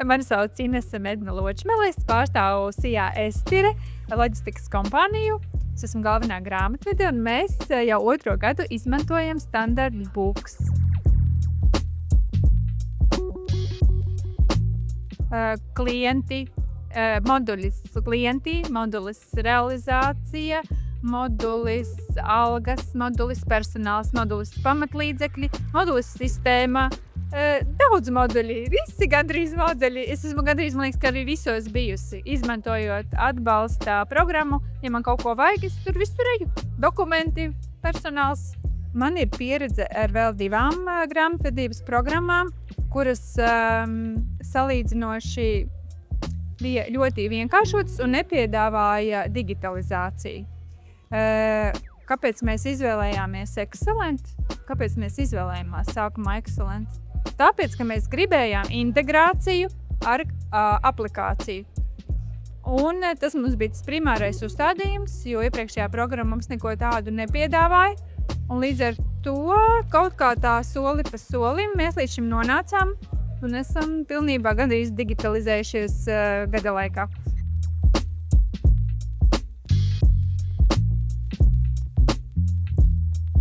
Mani sauc Inese Medna Ločmele, es pārstāvu SIA Estire loģistikas kompāniju. Es esmu galvenā grāmatvede, un mēs jau 2. gadu izmantojam Standard Books. Modulis realizācija, modulis algas, modulis personāls, modulis pamatlīdzekļi, modulis sistēma. Daudz moduļi, visi gandrīz moduļi. Es esmu gandrīz, man liekas, ka arī visos bijusi, izmantojot atbalsta programmu. Ja man kaut ko vajag, es tur visur eju. Dokumenti, personāls. Man ir pieredze ar vēl 2 grāmatvedības programmām, kuras salīdzinoši bija ļoti vienkāršotas un nepiedāvāja digitalizāciju. Kāpēc mēs izvēlējāmies Excellent? Kāpēc mēs izvēlējāmies sākumā Excellent? Tāpēc, ka mēs gribējām integrāciju ar aplikāciju. Un tas mums bija tas primārais uzstādījums, jo iepriekšējā programma mums neko tādu nepiedāvāja. Un līdz ar to kaut kā tā soli pa solim mēs līdz šim nonācām un esam pilnībā gandrīz digitalizējušies gada laikā.